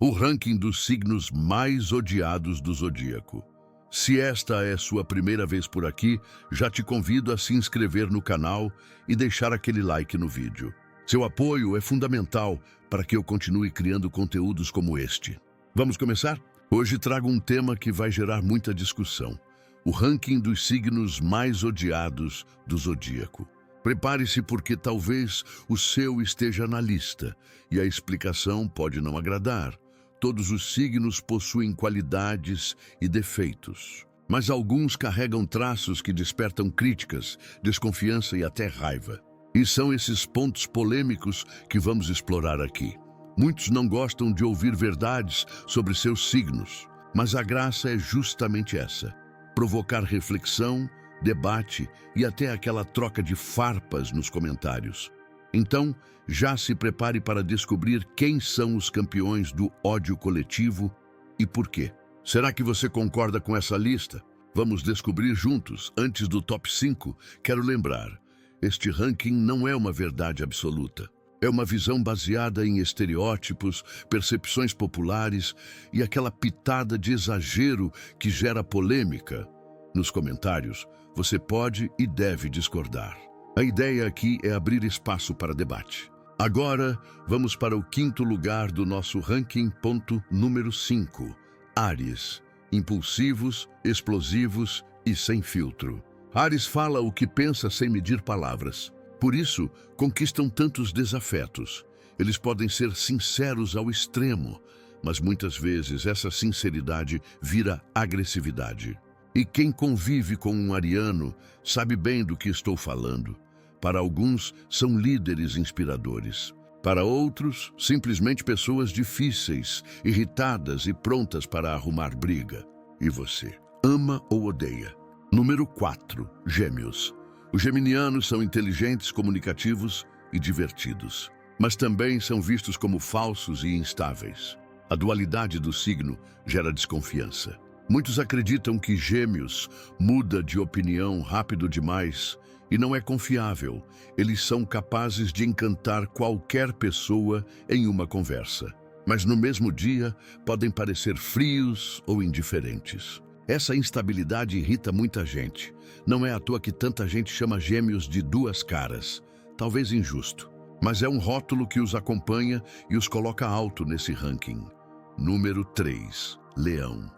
o ranking dos signos mais odiados do zodíaco. Se esta é sua primeira vez por aqui, já te convido a se inscrever no canal e deixar aquele like no vídeo. Seu apoio é fundamental para que eu continue criando conteúdos como este. Vamos começar? Hoje trago um tema que vai gerar muita discussão: o ranking dos signos mais odiados do zodíaco. Prepare-se porque talvez o seu esteja na lista e a explicação pode não agradar. Todos os signos possuem qualidades e defeitos, mas alguns carregam traços que despertam críticas, desconfiança e até raiva. E são esses pontos polêmicos que vamos explorar aqui. Muitos não gostam de ouvir verdades sobre seus signos, mas a graça é justamente essa: provocar reflexão, debate e até aquela troca de farpas nos comentários. Então, já se prepare para descobrir quem são os campeões do ódio coletivo e por quê. Será que você concorda com essa lista? Vamos descobrir juntos. Antes do top 5, quero lembrar: este ranking não é uma verdade absoluta. É uma visão baseada em estereótipos, percepções populares e aquela pitada de exagero que gera polêmica. Nos comentários, você pode e deve discordar. A ideia aqui é abrir espaço para debate. Agora, vamos para o quinto lugar do nosso ranking, ponto número 5. Áries. Impulsivos, explosivos e sem filtro. Áries fala o que pensa sem medir palavras. Por isso, conquistam tantos desafetos. Eles podem ser sinceros ao extremo, mas muitas vezes essa sinceridade vira agressividade. E quem convive com um ariano sabe bem do que estou falando. Para alguns, são líderes inspiradores. Para outros, simplesmente pessoas difíceis, irritadas e prontas para arrumar briga. E você, ama ou odeia? Número 4. Gêmeos. Os geminianos são inteligentes, comunicativos e divertidos, mas também são vistos como falsos e instáveis. A dualidade do signo gera desconfiança. Muitos acreditam que Gêmeos muda de opinião rápido demais e não é confiável. Eles são capazes de encantar qualquer pessoa em uma conversa, mas no mesmo dia podem parecer frios ou indiferentes. Essa instabilidade irrita muita gente. Não é à toa que tanta gente chama Gêmeos de duas caras. Talvez injusto, mas é um rótulo que os acompanha e os coloca alto nesse ranking. Número 3. Leão.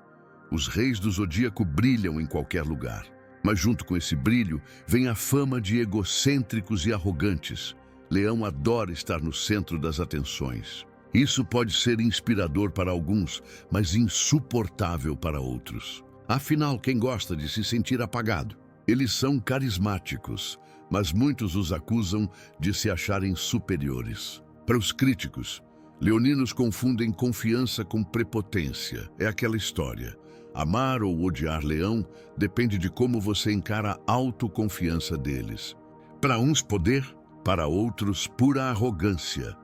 Os reis do zodíaco brilham em qualquer lugar, mas junto com esse brilho vem a fama de egocêntricos e arrogantes. Leão adora estar no centro das atenções. Isso pode ser inspirador para alguns, mas insuportável para outros. Afinal, quem gosta de se sentir apagado? Eles são carismáticos, mas muitos os acusam de se acharem superiores. Para os críticos, leoninos confundem confiança com prepotência. É aquela história: amar ou odiar leão depende de como você encara a autoconfiança deles. Para uns, poder; para outros, pura arrogância.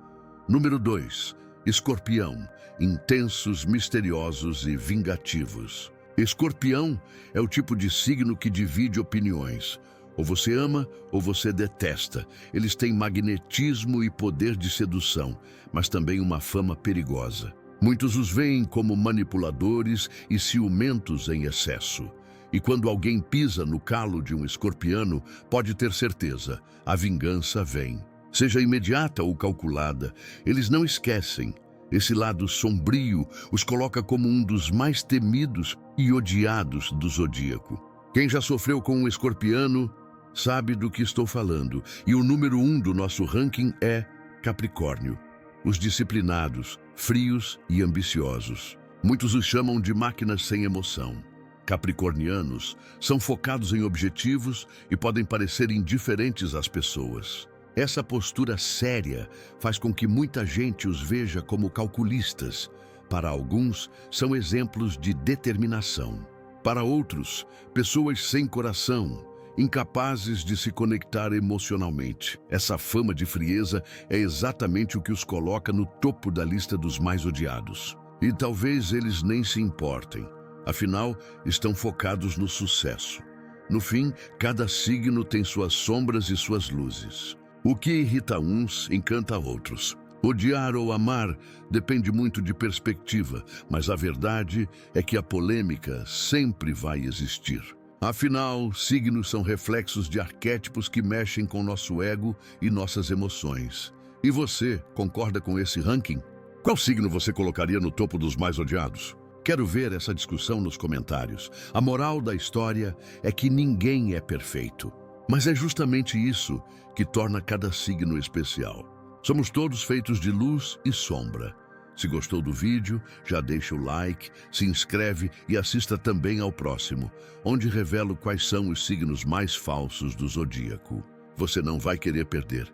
Número 2. Escorpião. Intensos, misteriosos e vingativos. Escorpião é o tipo de signo que divide opiniões. Ou você ama ou você detesta. Eles têm magnetismo e poder de sedução, mas também uma fama perigosa. Muitos os veem como manipuladores e ciumentos em excesso. E quando alguém pisa no calo de um escorpiano, pode ter certeza: a vingança vem. Seja imediata ou calculada, eles não esquecem. Esse lado sombrio os coloca como um dos mais temidos e odiados do zodíaco. Quem já sofreu com um escorpiano sabe do que estou falando. E o número 1 do nosso ranking é Capricórnio. Os disciplinados, frios e ambiciosos. Muitos os chamam de máquinas sem emoção. Capricornianos são focados em objetivos e podem parecer indiferentes às pessoas. Essa postura séria faz com que muita gente os veja como calculistas. Para alguns, são exemplos de determinação. Para outros, pessoas sem coração, incapazes de se conectar emocionalmente. Essa fama de frieza é exatamente o que os coloca no topo da lista dos mais odiados. E talvez eles nem se importem. Afinal, estão focados no sucesso. No fim, cada signo tem suas sombras e suas luzes. O que irrita uns, encanta outros. Odiar ou amar depende muito de perspectiva, mas a verdade é que a polêmica sempre vai existir. Afinal, signos são reflexos de arquétipos que mexem com nosso ego e nossas emoções. E você, concorda com esse ranking? Qual signo você colocaria no topo dos mais odiados? Quero ver essa discussão nos comentários. A moral da história é que ninguém é perfeito. Mas é justamente isso que torna cada signo especial. Somos todos feitos de luz e sombra. Se gostou do vídeo, já deixa o like, se inscreve e assista também ao próximo, onde revelo quais são os signos mais falsos do zodíaco. Você não vai querer perder.